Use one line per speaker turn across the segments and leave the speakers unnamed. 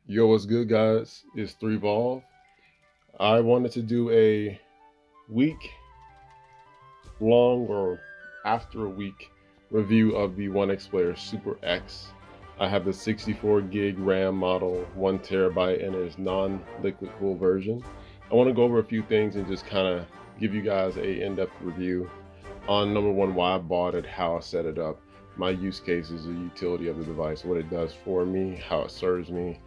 Yo, what's good, guys? It's 3Volve. I wanted to do a week long or after a week review of the OneXPlayer Super X. I have the 64 gig RAM model, 1 terabyte, and its non-liquid cool version. I want to go over a few things and just kind of give you guys a in-depth review on number one, why I bought it, how I set it up, my use cases, the utility of the device, what it does for me, how it serves me,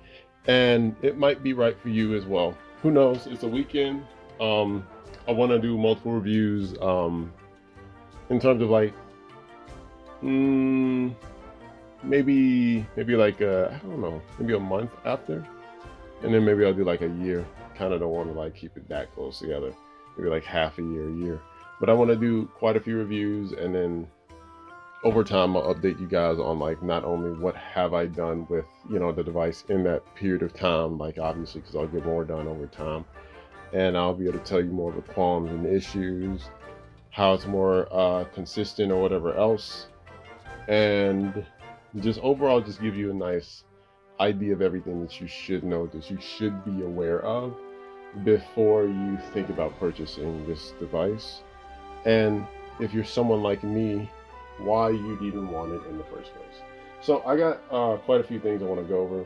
and it might be right for you as well. Who knows? It's a weekend. I want to do multiple reviews. In terms of like, mm, maybe like I don't know, maybe a month after, and then maybe I'll do like a year. Kind of don't want to like keep it that close together. Maybe like half a year. But I want to do quite a few reviews, and then over time I'll update you guys on like not only what have I done with the device in that period of time, like obviously because I'll get more done over time, and I'll be able to tell you more of the qualms and issues, how it's more consistent or whatever else, and just overall just give you a nice idea of everything that you should know, that you should be aware of before you think about purchasing this device. And if you're someone like me, why you'd even want it in the first place. So I got quite a few things I want to go over.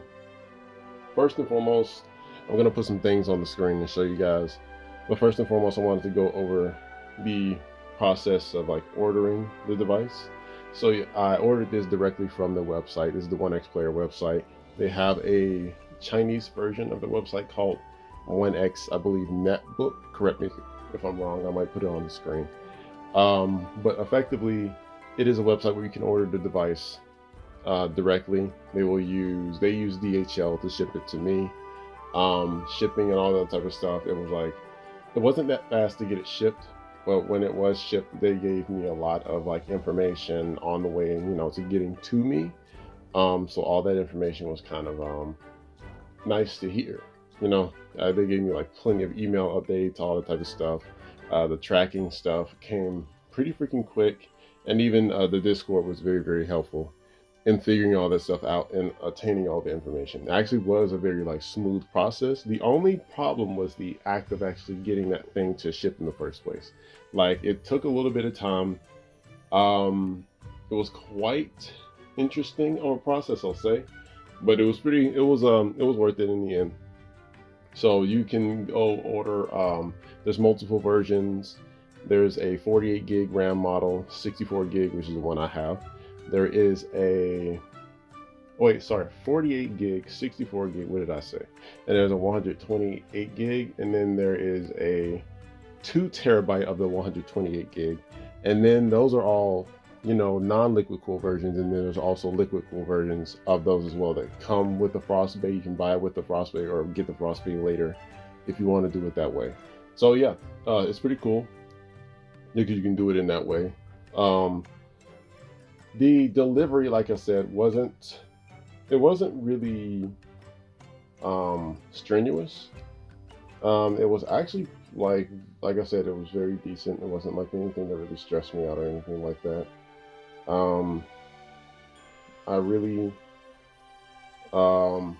First and foremost, I'm going to put some things on the screen and show you guys. But first and foremost, I wanted to go over the process of like ordering the device. So I ordered this directly from the website. This is the OneXPlayer website. They have a Chinese version of the website called OneX, I believe, Netbook. Correct me if I'm wrong. I might put it on the screen. But effectively, it is a website where you can order the device directly. They use DHL to ship it to me. Shipping and all that type of stuff. It wasn't that fast to get it shipped, but when it was shipped, they gave me a lot of like information on the way, to getting to me. So all that information was kind of nice to hear. They gave me like plenty of email updates, all that type of stuff. The tracking stuff came pretty freaking quick, and even the Discord was very, very helpful in figuring all that stuff out and attaining all the information. It actually was a very like smooth process. The only problem was the act of actually getting that thing to ship in the first place. Like it took a little bit of time. It was quite interesting of a process, I'll say, but it was worth it in the end. So you can go order. There's multiple versions. There's a 48 gig RAM model, 64 gig, which is the one I have. There is a wait, sorry, 48 gig, 64 gig. What did I say? And there's a 128 gig, and then there is a 2 terabyte of the 128 gig, and then those are all non-liquid cool versions, and then there's also liquid cool versions of those as well that come with the frostbite. You can buy it with the frostbite or get the frostbite later if you want to do it that way. So yeah, it's pretty cool because you can do it in that way. The delivery, like I said, wasn't really strenuous. It was actually like I said, it was very decent. It wasn't like anything that really stressed me out or anything like that. Um, I really um,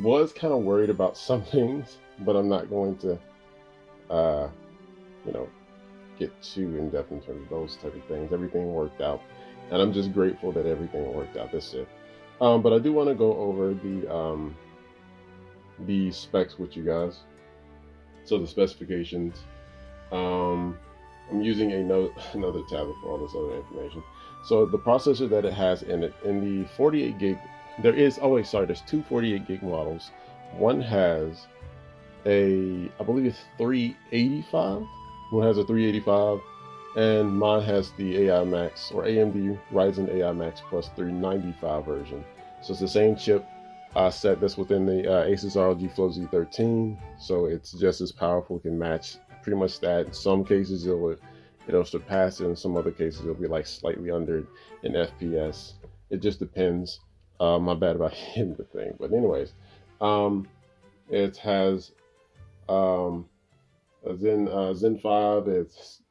was kind of worried about some things, but I'm not going to, uh, you know, get too in depth in terms of those type of things. Everything worked out, and I'm just grateful that everything worked out. That's it. But I do want to go over the specs with you guys. So the specifications. Um, I'm using another tablet for all this other information. So the processor that it has in it, in the 48 gig, there's two 48 gig models. One has I believe it's 385. One has a 385, and mine has the AI Max or AMD Ryzen AI Max plus 395 version. So it's the same chip set that's within the Asus ROG Flow Z13. So it's just as powerful, can match pretty much that. In some cases it'll surpass it, in some other cases it'll be like slightly under in FPS. It just depends. My bad about hitting the thing. But anyways, it has a Zen 5. It's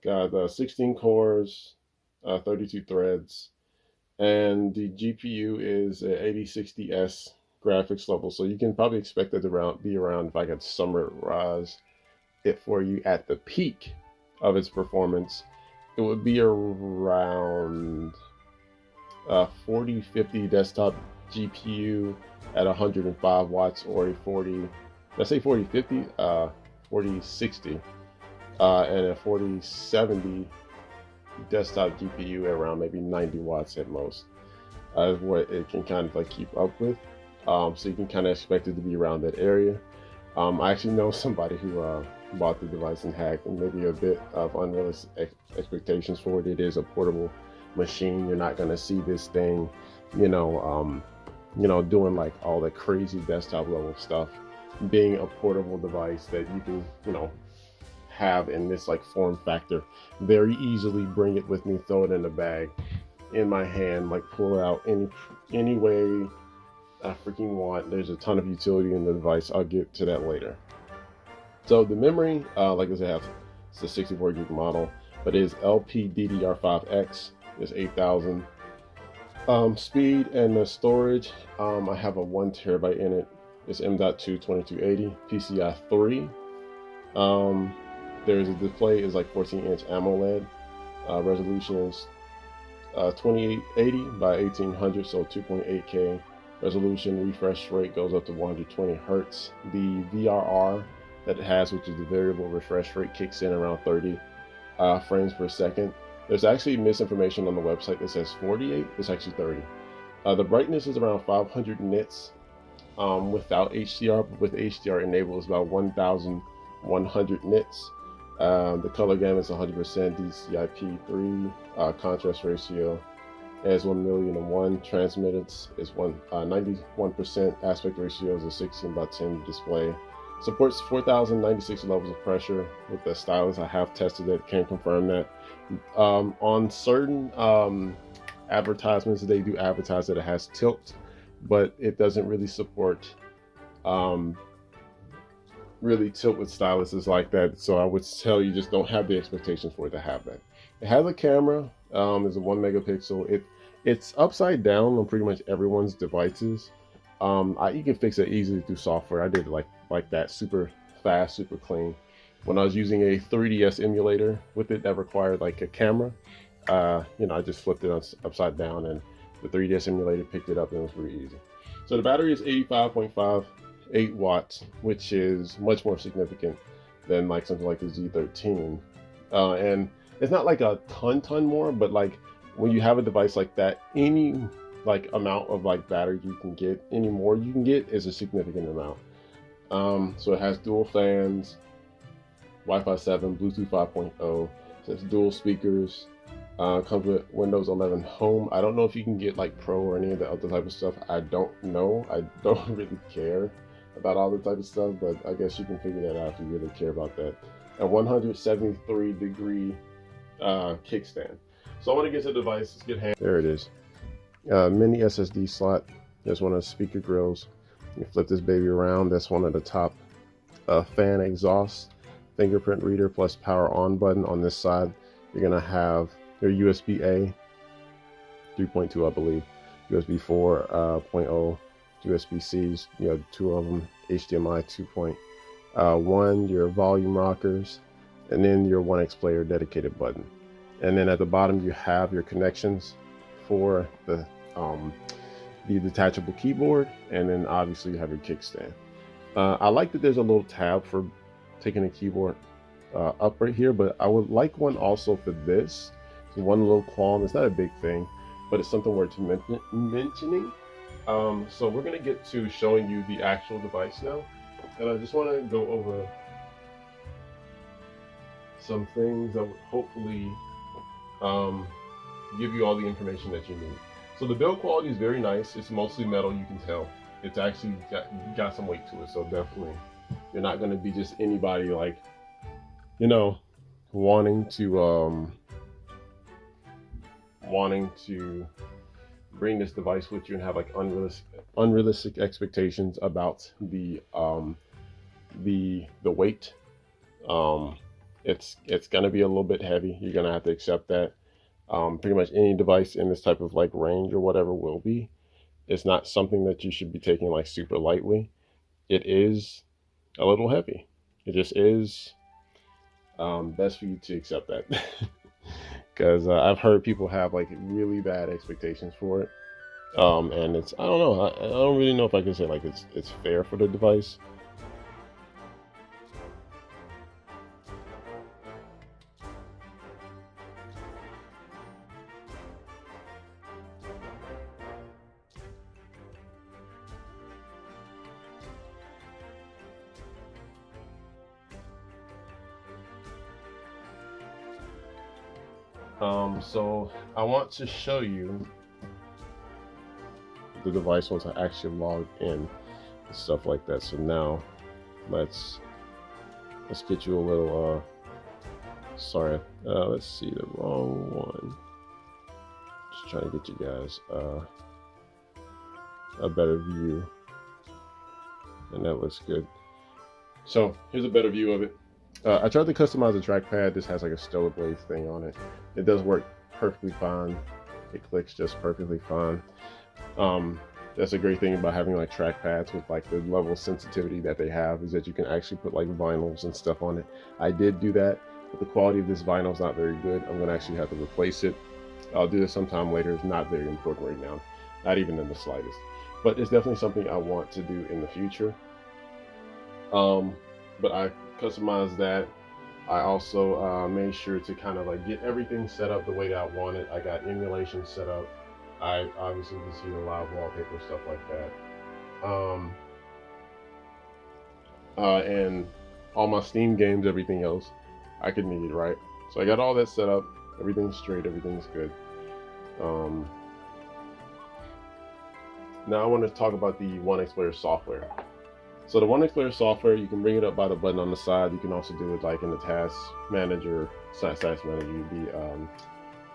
got 16 cores, 32 threads, and the GPU is a 8060S graphics level, so you can probably expect it to be around, if I could summarize it for you, at the peak of its performance, it would be around 4050 desktop GPU at 105 watts, or a 40, let's say 4050, 4060, and a 4070 desktop GPU at around maybe 90 watts at most, is what it can kind of like keep up with. So you can kind of expect it to be around that area. I actually know somebody who bought the device and had maybe a bit of unrealistic expectations for it. It is a portable machine. You're not going to see this thing, doing like all the crazy desktop level stuff. Being a portable device that you can, have in this like form factor, very easily bring it with me, throw it in the bag, in my hand, like pull it out any way I freaking want. There's a ton of utility in the device. I'll get to that later. So the memory, like I said, it's a 64 gig model, but it is LPDDR5X. It's 8,000 speed, and the storage, I have a 1 terabyte in it. It's M.2 2280 PCI 3. There's a display is like 14-inch AMOLED. Resolution is 2880 by 1800, so 2.8K resolution. Refresh rate goes up to 120 hertz. The VRR that it has, which is the variable refresh rate, kicks in around 30 frames per second. There's actually misinformation on the website that says 48. It's actually 30. The brightness is around 500 nits without HDR, but with HDR enabled, it's about 1100 nits. The color gamut is 100% DCI-P3. Contrast ratio is 1,000,001. Transmittance is 91%. Aspect ratio is a 16:10 display. Supports 4,096 levels of pressure with the stylus. I have tested it, can confirm that. On certain advertisements, they do advertise that it has tilt, but it doesn't really support really tilt with styluses like that. So I would tell you, just don't have the expectations for it to have that. It has a camera. It's a 1 megapixel. It's upside down on pretty much everyone's devices. You can fix it easily through software. I did it like that, super fast, super clean. When I was using a 3DS emulator with it that required like a camera, I just flipped it upside down, and the 3DS emulator picked it up, and it was pretty easy. So the battery is 85.58 watts, which is much more significant than like something like the Z13. And it's not like a ton more, but like when you have a device like that, any like amount of like battery you can get, any more you can get, is a significant amount. So it has dual fans, Wi-Fi 7, Bluetooth 5.0, so it's dual speakers. Comes with Windows 11 Home. I don't know if you can get like Pro or any of the other type of stuff. I don't know. I don't really care about all the type of stuff, but I guess you can figure that out if you really care about that. A 173-degree kickstand. So I want to get to the device. Let's get there. It is. Mini SSD slot. There's one of the speaker grills. You flip this baby around. That's one of the top fan exhaust. Fingerprint reader plus power on button. On this side, you're gonna have your USB-A 3.2, I believe, USB 4.0, USB-Cs, two of them, HDMI 2.1, your volume rockers, and then your OneXPlayer dedicated button. And then at the bottom, you have your connections for the detachable keyboard, and then obviously you have your kickstand. I like that there's a little tab for taking a keyboard up right here, but I would like one also for this. So one little qualm, it's not a big thing, but it's something worth mentioning. So we're gonna get to showing you the actual device now, and I just want to go over some things that would hopefully give you all the information that you need. So the build quality is very nice. It's mostly metal, you can tell. It's actually got some weight to it, so definitely you're not going to be just anybody like, wanting to bring this device with you and have like unrealistic expectations about the weight. It's going to be a little bit heavy. You're going to have to accept that. Pretty much any device in this type of like range or whatever will be. It's not something that you should be taking like super lightly. It is a little heavy. It just is. Best for you to accept that, because I've heard people have like really bad expectations for it. And it's, I don't know, I don't really know if I can say like it's fair for the device. So I want to show you the device once I actually log in and stuff like that. So now let's get you a little sorry, let's see, the wrong one. Just trying to get you guys a better view, and that looks good. So here's a better view of it. I tried to customize the trackpad. This has like a Stellar Blades thing on it. It does work perfectly fine. It clicks just perfectly fine. That's a great thing about having like trackpads with like the level of sensitivity that they have, is that you can actually put like vinyls and stuff on it. I did do that, but the quality of this vinyl is not very good. I'm gonna actually have to replace it. I'll do this sometime later. It's not very important right now, not even in the slightest. But it's definitely something I want to do in the future. But I customized that. I also made sure to kind of like get everything set up the way that I want it. I got emulation set up. I obviously can see the live wallpaper, stuff like that. And all my Steam games, everything else I could need, right? So I got all that set up. Everything's straight, everything's good. Now I want to talk about the OneXPlayer software. So the OneXPlayer software, you can bring it up by the button on the side. You can also do it like in the task manager, task manager.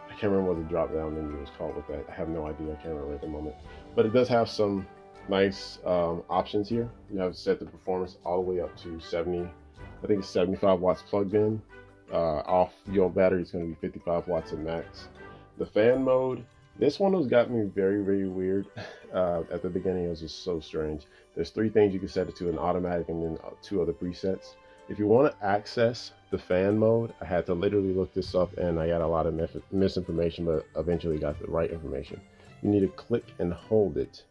I can't remember what the drop down menu was called with that. I have no idea. I can't remember at the moment. But it does have some nice options here. You have set the performance all the way up to 70. I think it's 75 watts plugged in. Off your battery, it's going to be 55 watts at max. The fan mode, this one has got me very, very weird. At the beginning, it was just so strange. There's 3 things you can set it to: an automatic and then 2 other presets. If you want to access the fan mode, I had to literally look this up, and I got a lot of misinformation, but eventually got the right information. You need to click and hold it.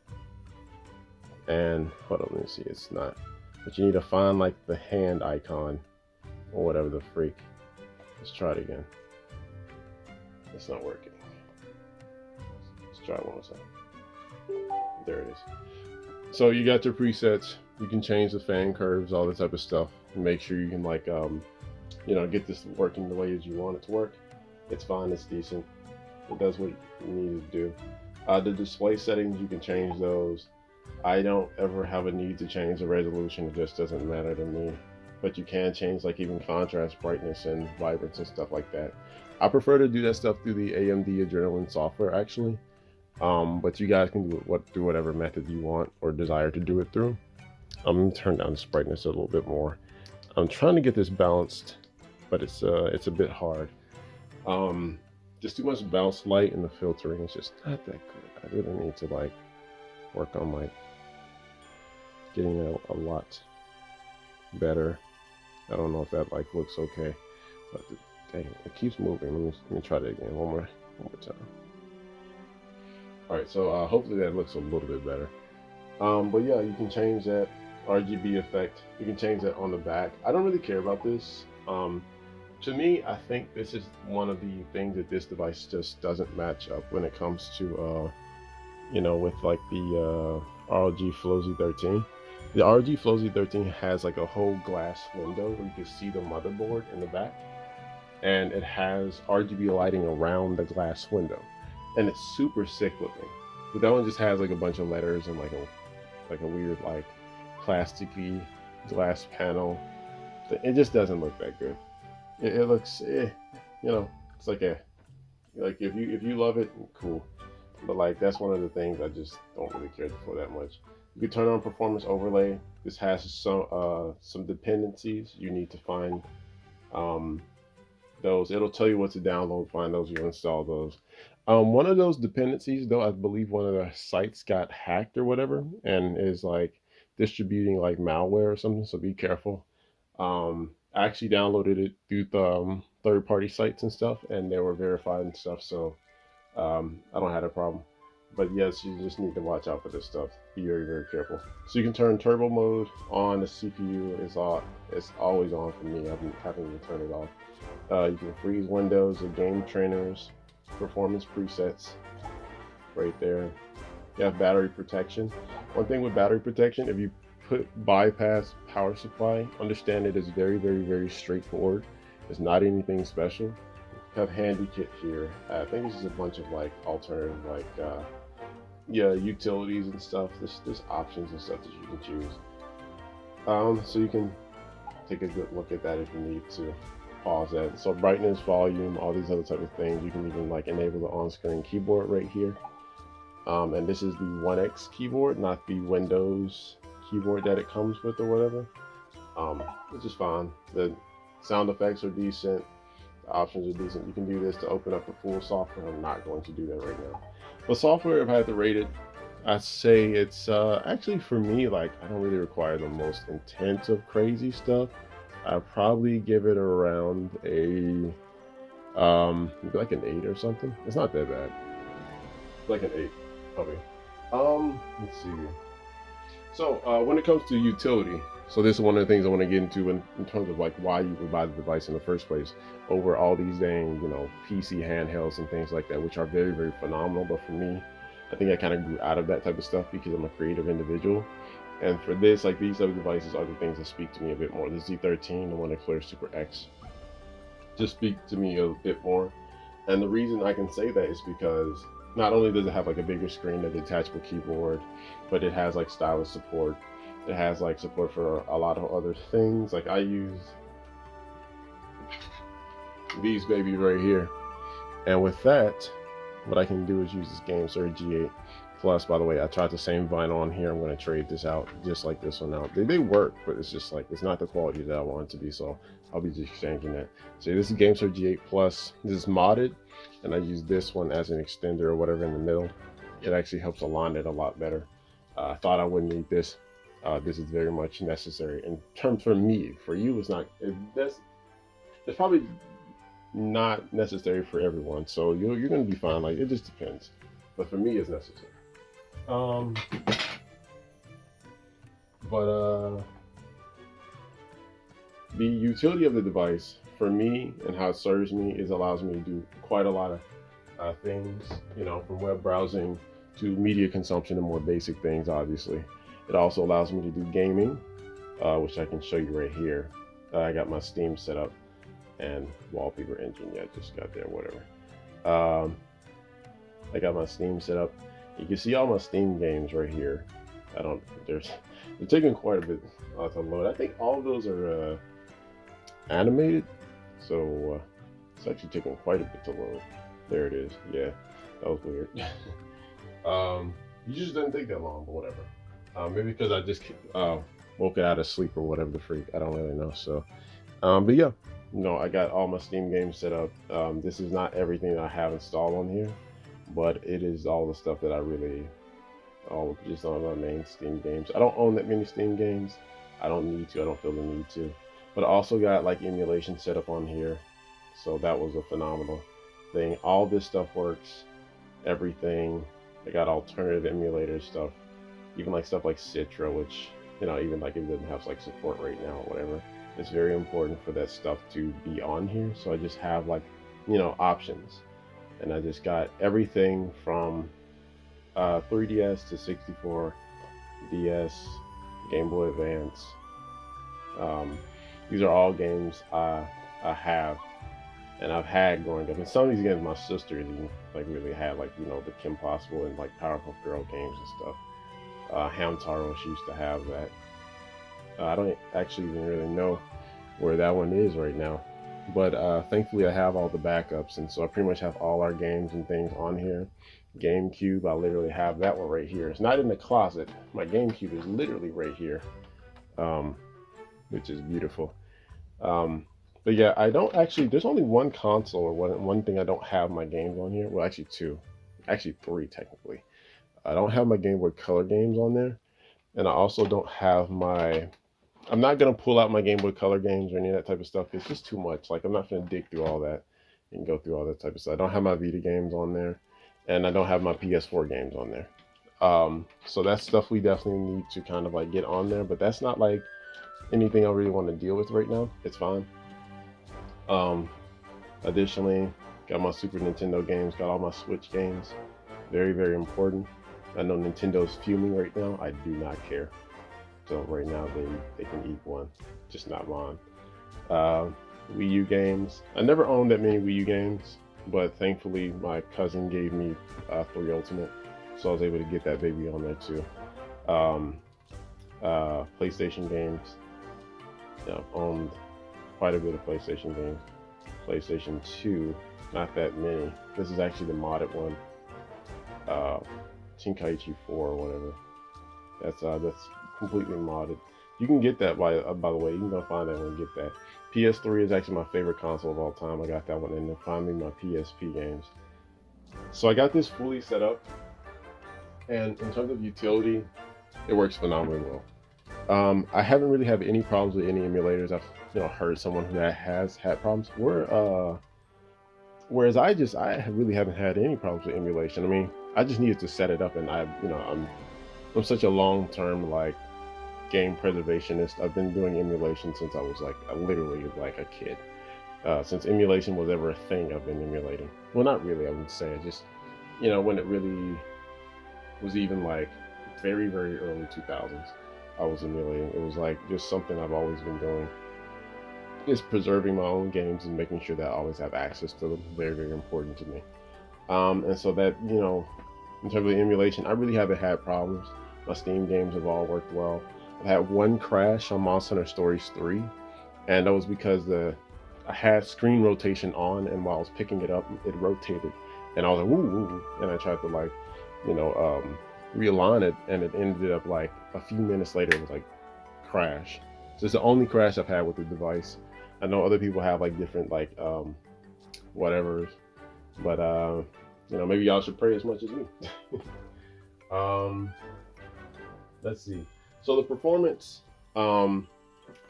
And hold on, let me see, it's not. But you need to find like the hand icon or whatever the freak. Let's try it again. It's not working. Let's try it one more time. There it is. So you got your presets. You can change the fan curves, all that type of stuff, and make sure you can like get this working the way as you want it to work. It's fine. It's decent. It does what you need to do. The display settings, you can change those. I don't ever have a need to change the resolution. It just doesn't matter to me. But you can change like even contrast, brightness, and vibrance and stuff like that. I prefer to do that stuff through the AMD Adrenalin software actually. But you guys can do it through whatever method you want or desire to do it through. I'm gonna turn down this brightness a little bit more. I'm trying to get this balanced, but it's a bit hard. Just too much bounce light, and the filtering is just not that good. I really need to like work on like getting a lot better. I don't know if that like looks okay, but dang, it keeps moving. Let me try that again one more time. All right, so hopefully that looks a little bit better. But yeah, you can change that RGB effect. You can change that on the back. I don't really care about this. To me, I think this is one of the things that this device just doesn't match up when it comes to, with like the ROG Flow Z13. The ROG Flow Z13 has like a whole glass window where you can see the motherboard in the back, and it has RGB lighting around the glass window, and it's super sick looking. But that one just has like a bunch of letters and like a weird like plasticky glass panel. It just doesn't look that good. It looks, it's like if you love it, cool. But like that's one of the things I just don't really care for that much. You can turn on performance overlay. This has some dependencies you need to find those. It'll tell you what to download, find those, you install those. One of those dependencies, though, I believe one of the sites got hacked or whatever, and is like distributing like malware or something. So be careful. I actually downloaded it through the third-party sites and stuff, and they were verified and stuff. So I don't have a problem. But yes, you just need to watch out for this stuff. Be very, very careful. So you can turn turbo mode on. The CPU is all, it's always on for me. I've been having to turn it off. You can freeze windows, the game trainers, performance presets right there. You have battery protection. One thing with battery protection, if you put bypass power supply, understand it is very, very, very straightforward. It's not anything special. You have handy kit here. I think this is a bunch of like alternative like yeah, utilities and stuff. There's options and stuff that you can choose. So you can take a good look at that if you need to. Pause that. So brightness, volume, all these other type of things. You can even like enable the on-screen keyboard right here. And this is the OneX keyboard, not the Windows keyboard that it comes with or whatever. Which is fine. The sound effects are decent. The options are decent. You can do this to open up the full software. I'm not going to do that right now. But software, if I had to rate it, I'd say it's actually for me, like I don't really require the most intensive, crazy stuff. I'd probably give it around a maybe like an 8 or something. It's not that bad. Like an 8, probably. Let's see. So when it comes to utility, so this is one of the things I want to get into in terms of like why you would buy the device in the first place over all these dang, you know, PC handhelds and things like that, which are very, very phenomenal. But for me, I think I kind of grew out of that type of stuff because I'm a creative individual. And for this, like these other devices are the things that speak to me a bit more. The Z13, the OneXPlayer Super X, just speak to me a bit more. And the reason I can say that is because not only does it have like a bigger screen, a detachable keyboard, but it has like stylus support. It has like support for a lot of other things. Like I use these babies right here. And with that, what I can do is use this GameSir G8 Plus. By the way, I tried the same vinyl on here. I'm going to trade this out just like this one out. They work, but it's just like it's not the quality that I want it to be, so I'll be just exchanging that. So this is GameSir G8 Plus. This is modded, and I use this one as an extender or whatever in the middle. It actually helps align it a lot better. I thought I wouldn't need this. This is very much necessary in terms for me. For you, it's not. It's probably not necessary for everyone, so you're going to be fine. Like it just depends, but for me, it's necessary. But the utility of the device for me and how it serves me is allows me to do quite a lot of things, you know, from web browsing to media consumption and more basic things. Obviously, it also allows me to do gaming, which I can show you right here. I got my Steam set up and wallpaper engine. Yeah, just got there, whatever. I got my Steam set up. You can see all my Steam games right here. They're taking quite a bit to load. I think all of those are animated, so it's actually taking quite a bit to load. There it is. Yeah, that was weird. You just didn't take that long, but whatever. Maybe because I just woke out of sleep or whatever the freak. I don't really know. So, but yeah, no, I got all my Steam games set up. This is not everything that I have installed on here, but it is all the stuff that I really, just on my main Steam games. I don't own that many Steam games. I don't need to. I don't feel the need to. But I also got like emulation set up on here, so that was a phenomenal thing. All this stuff works. Everything. I got alternative emulator stuff, even like stuff like Citra, which, you know, even like it doesn't have like support right now or whatever. It's very important for that stuff to be on here. So I just have like, you know, options, and I just got everything from 3DS to 64, DS, Game Boy Advance. These are all games I have and I've had growing up. And some of these games my sister even like really had, like, you know, the Kim Possible and like Powerpuff Girl games and stuff. Hamtaro, she used to have that. I don't actually even really know where that one is right now, but thankfully I have all the backups, and so I pretty much have all our games and things on here. GameCube, I literally have that one right here. It's not in the closet. My GameCube is literally right here, which is beautiful. But yeah, I don't actually. There's only one console or one thing I don't have my games on here. Well, actually two, actually three technically. I don't have my Game Boy Color games on there, and I also don't have my. I'm not gonna pull out my Game Boy Color games or any of that type of stuff. It's just too much. Like I'm not gonna dig through all that and go through all that type of stuff. I don't have my Vita games on there, and I don't have my PS4 games on there. So that's stuff we definitely need to kind of like get on there. But that's not like anything I really want to deal with right now. It's fine. Um, Additionally, got my Super Nintendo games, got all my Switch games. Very, very important. I know Nintendo's fuming right now. I do not care. So right now they can eat one, just not mine. Uh, Wii U games. I never owned that many Wii U games, but thankfully my cousin gave me 3 Ultimate, so I was able to get that baby on there too. Um, PlayStation games. Yeah, I've owned quite a bit of PlayStation games. PlayStation 2, not that many. This is actually the modded one. Tenkaichi 4 or whatever. That's completely modded. You can get that by the way. You can go find that one and get that. PS3 is actually my favorite console of all time. I got that one, and then finally my PSP games. So I got this fully set up, and in terms of utility, it works phenomenally well. I haven't really had any problems with any emulators. I've heard someone who has had problems. Whereas I really haven't had any problems with emulation. I mean, I just needed to set it up, and I'm such a long-term like game preservationist. I've been doing emulation since I was like literally like a kid. Since emulation was ever a thing, I've been emulating. Well, not really, I would say. Just when it really was even like very, very early 2000s, I was emulating. It was like just something I've always been doing. Is preserving my own games and making sure that I always have access to them. Very, very important to me. And so that in terms of emulation, I really haven't had problems. My Steam games have all worked well. I had one crash on Monster Hunter Stories 3, and that was because I had screen rotation on, and while I was picking it up, it rotated, and I was like, "Woo, woo, woo," and I tried to like, realign it, and it ended up like a few minutes later, it was like crash. So it's the only crash I've had with the device. I know other people have like different like whatever, but maybe y'all should pray as much as me. Let's see. So the performance, I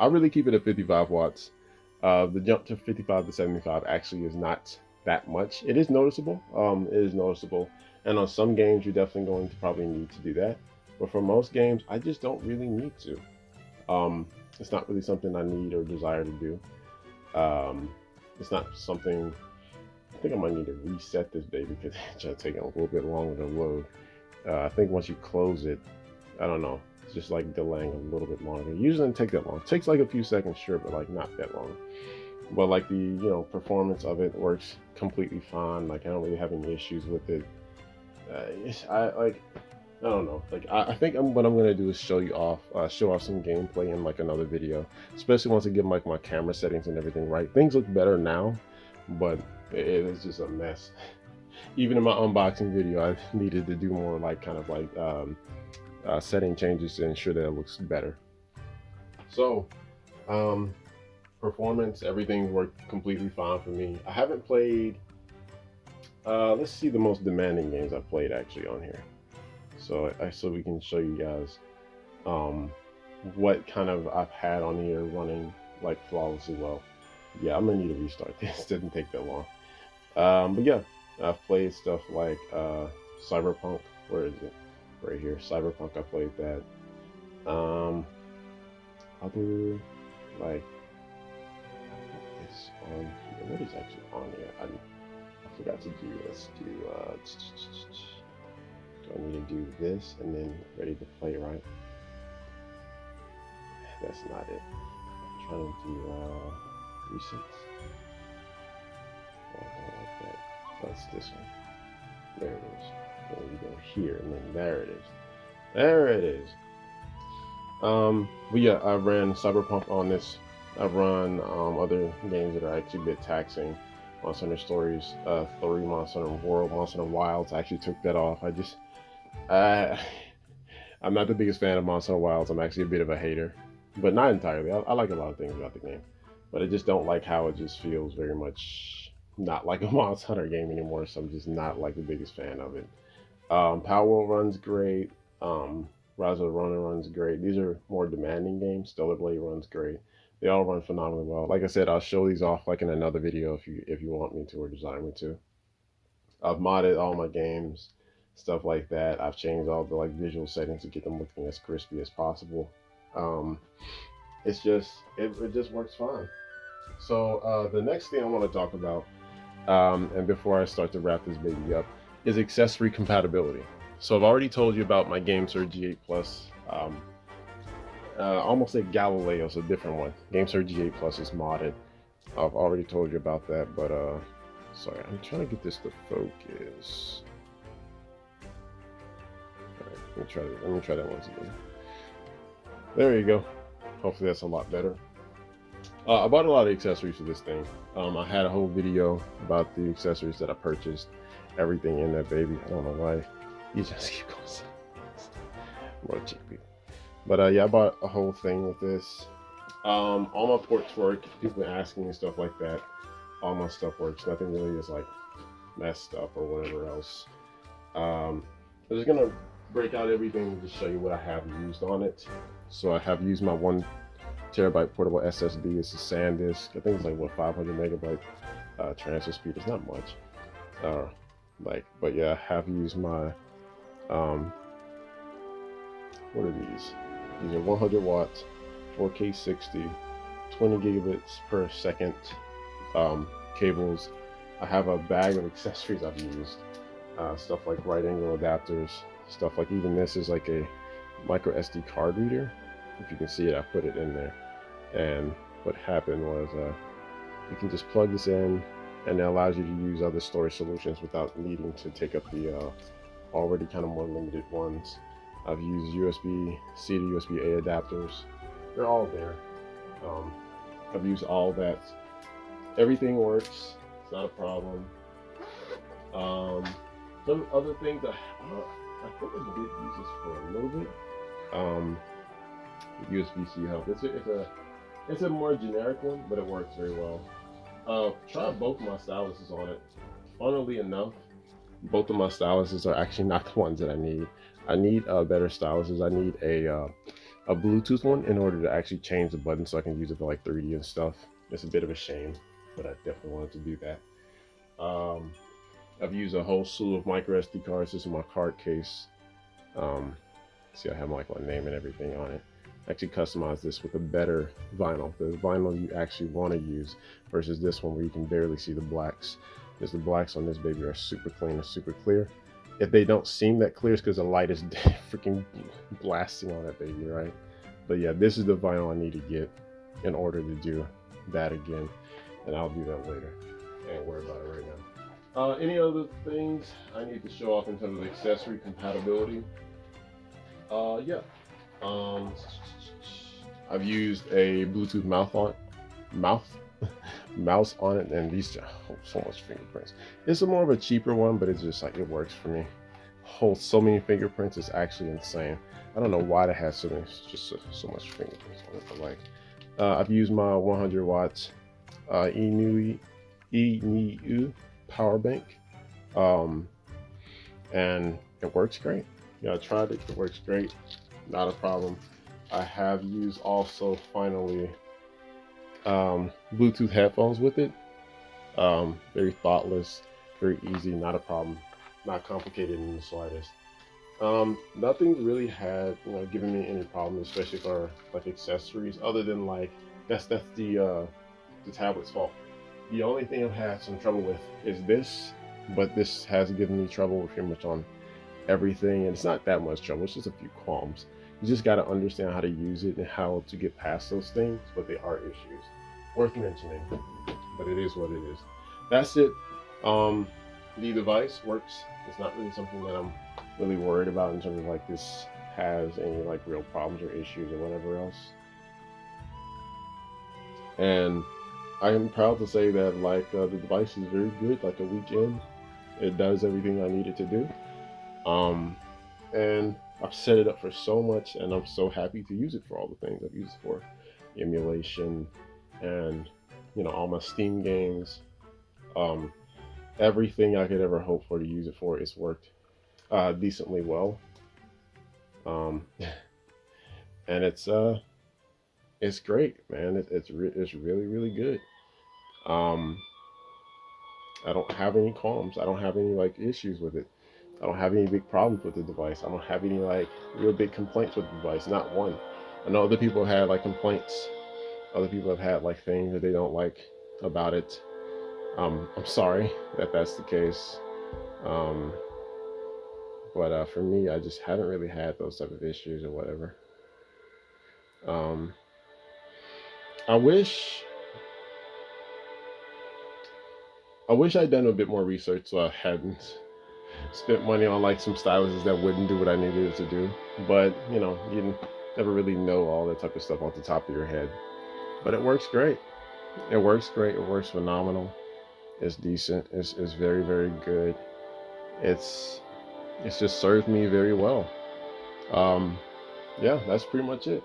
really keep it at 55 watts. The jump to 55 to 75 actually is not that much. It is noticeable. And on some games, you're definitely going to probably need to do that. But for most games, I just don't really need to. It's not really something I need or desire to do. It's not something. I think I might need to reset this baby because it's just taking a little bit longer to load. I think once you close it, I don't know. It's just like delaying a little bit longer. It usually doesn't take that long. It takes like a few seconds, sure, but like not that long. But like the performance of it works completely fine. Like I don't really have any issues with it. I don't know. Like I think what I'm gonna do is show off some gameplay in like another video, especially once I get like my camera settings and everything right. Things look better now, but it is just a mess. Even in my unboxing video, I needed to do more like kind of like setting changes to ensure that it looks better. So, performance, everything worked completely fine for me. I haven't played. Let's see the most demanding games I've played actually on here. So we can show you guys what kind of I've had on here running like flawlessly well. Yeah, I'm gonna need to restart this. It didn't take that long. But yeah, I've played stuff like Cyberpunk. Where is it? Right here, Cyberpunk. I played that. Other like it's on here. What is actually on here? I forgot to do. Let's do. Do I need to do this and then ready to play, right? That's not it. I'm trying to do resets. Oh, I don't like that. That's this one. There it is. Then we go here, and then there it is. There it is. But yeah, I ran Cyberpunk on this. I've run other games that are actually a bit taxing. Monster Hunter Stories 3, Monster Hunter World, Monster Hunter Wilds. I actually took that off. I'm not the biggest fan of Monster Hunter Wilds. I'm actually a bit of a hater, but not entirely. I like a lot of things about the game. but I just don't like how it just feels very much not like a Monster Hunter game anymore. So I'm just not like the biggest fan of it. Power runs great. Rise of the Ronin runs great. These are more demanding games. Stellar Blade runs great. They all run phenomenally well. Like I said, I'll show these off like in another video if you want me to or desire me to. I've modded all my games, stuff like that. I've changed all the like visual settings to get them looking as crispy as possible. Um, it just works fine. So the next thing I want to talk about, and before I start to wrap this baby up, is accessory compatibility. So I've already told you about my GameSir G8 Plus. Almost like Galileo, so a different one. GameSir G8 Plus is modded. I've already told you about that, but sorry, I'm trying to get this to focus. All right, let me try that once again. There you go. Hopefully that's a lot better. I bought a lot of accessories for this thing. I had a whole video about the accessories that I purchased. Everything in that baby. I don't know why you just keep going. More cheap. But yeah, I bought a whole thing with this. All my ports work. People asking and stuff like that. All my stuff works. Nothing really is like messed up or whatever else. I'm just gonna break out everything and just show you what I have used on it. So I have used my 1TB portable SSD. It's a SanDisk. I think it's like what 500 megabyte transfer speed. It's not much. But yeah, I have used my what are these? These are 100 watts, 4K 60, 20 gigabits per second cables. I have a bag of accessories I've used, stuff like right angle adapters, stuff like even this is like a micro SD card reader. If you can see it, I put it in there. And what happened was you can just plug this in, and it allows you to use other storage solutions without needing to take up the already kind of more limited ones. I've used USB-C to USB-A adapters. They're all there. I've used all that. Everything works. It's not a problem. Some other things I think I did use this for a little bit. USB-C hub. It's a more generic one, but it works very well. Tried both my styluses on it. Funnily enough, both of my styluses are actually not the ones that I need. I need better styluses. I need a Bluetooth one in order to actually change the button so I can use it for like 3D and stuff. It's a bit of a shame, but I definitely wanted to do that. I've used a whole slew of micro SD cards. This is my card case. See, I have like my name and everything on it. Actually customized this with a better vinyl, the vinyl you actually want to use versus this one where you can barely see the blacks. Because the blacks on this baby are super clean and super clear. If they don't seem that clear, it's because the light is freaking blasting on that baby, right? But yeah, this is the vinyl I need to get in order to do that again, and I'll do that later. I ain't worried about it right now. Any other things I need to show off in terms of accessory compatibility? Yeah. I've used a Bluetooth mouse on it, and these so much fingerprints. It's a more of a cheaper one, but it's just like it works for me. Holds so many fingerprints, it's actually insane. I don't know why it has so much fingerprints on it, but like I've used my 100 watts eNeu power bank, and it works great. Yeah, I tried it. It works great. Not a problem. I have used also finally Bluetooth headphones with it. Very thoughtless, very easy, not a problem, not complicated in the slightest. Nothing's really had given me any problems, especially for like accessories, other than like that's the tablet's fault. The only thing I've had some trouble with is this, but this has given me trouble pretty much on everything, and it's not that much trouble. It's just a few qualms. You just got to understand how to use it and how to get past those things, but they are issues worth mentioning, but it is what it is. That's it. The device works. It's not really something that I'm really worried about in terms of like this has any like real problems or issues or whatever else. And I am proud to say that like the device is very good. Like a week in, it does everything I need it to do. And I've set it up for so much, and I'm so happy to use it for all the things I've used it for. Emulation and all my Steam games, um, everything I could ever hope for to use it for. It's worked decently well, um, and it's great, man. It's really really good. Um, I don't have any qualms. I don't have any like issues with it. I don't have any big problems with the device. I don't have any like real big complaints with the device. Not one. I know other people had like complaints. Other people have had like things that they don't like about it. I'm sorry that that's the case. Um, but for me, I just haven't really had those type of issues or whatever. Um, I wish I wish I'd done a bit more research so I hadn't spent money on like some styluses that wouldn't do what I needed it to do. But you never really know all that type of stuff off the top of your head. But it works great. It works great. It works phenomenal. It's decent. It's very very good. It's it's just served me very well. Um, yeah, that's pretty much it.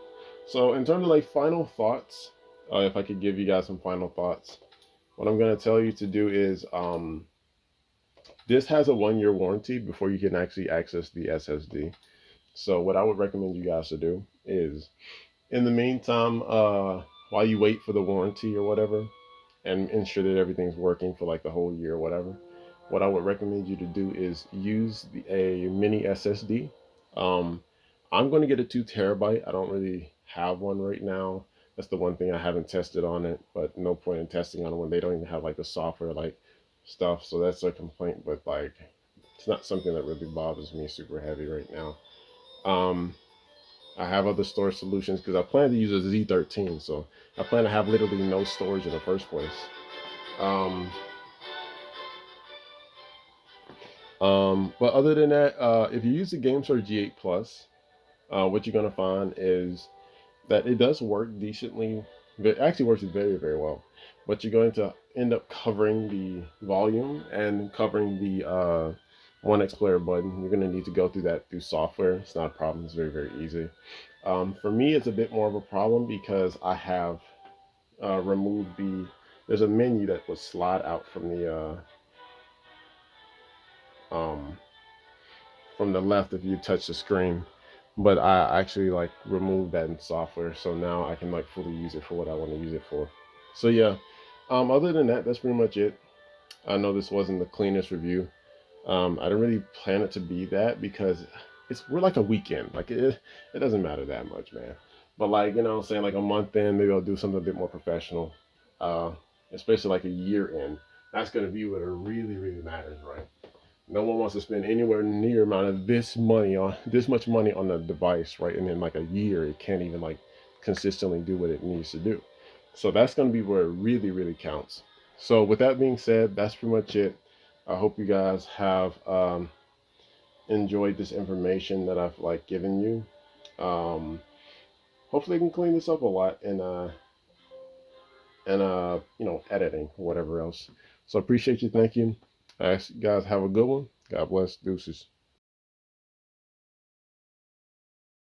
So in terms of like final thoughts, if I could give you guys some final thoughts, what I'm gonna tell you to do is this has a 1 year warranty before you can actually access the SSD. So what I would recommend you guys to do is, in the meantime, while you wait for the warranty or whatever, and ensure that everything's working for like the whole year or whatever, what I would recommend you to do is use a mini SSD. Um, I'm going to get a 2 terabyte. I don't really have one right now. That's the one thing I haven't tested on it, but no point in testing on it when they don't even have like the software like stuff. So that's a complaint, but like it's not something that really bothers me super heavy right now. Um, I have other storage solutions because I plan to use a Z13, so I plan to have literally no storage in the first place. Um, but other than that, if you use the GameStar G8 Plus, what you're gonna find is that it does work decently. It actually works very, very well. But you're going to end up covering the volume and covering the OneXPlayer button. You're going to need to go through that through software. It's not a problem. It's very, very easy. For me, it's a bit more of a problem because I have removed there's a menu that would slide out um, from the left if you touch the screen. But I actually like removed that in software, so now I can like fully use it for what I want to use it for. So yeah, other than that, that's pretty much it. I know this wasn't the cleanest review. I didn't really plan it to be that because we're like a weekend. Like it doesn't matter that much, man. But like I'm saying, like a month in, maybe I'll do something a bit more professional. Uh, Especially like a year in. That's gonna be what it really really matters, right? No one wants to spend anywhere near amount of this much money on a device, right? And in like a year, it can't even like consistently do what it needs to do. So that's going to be where it really, really counts. So with that being said, that's pretty much it. I hope you guys have enjoyed this information that I've like given you. Hopefully, I can clean this up a lot and editing or whatever else. So appreciate you. Thank you. Guys, have a good one. God bless. Deuces.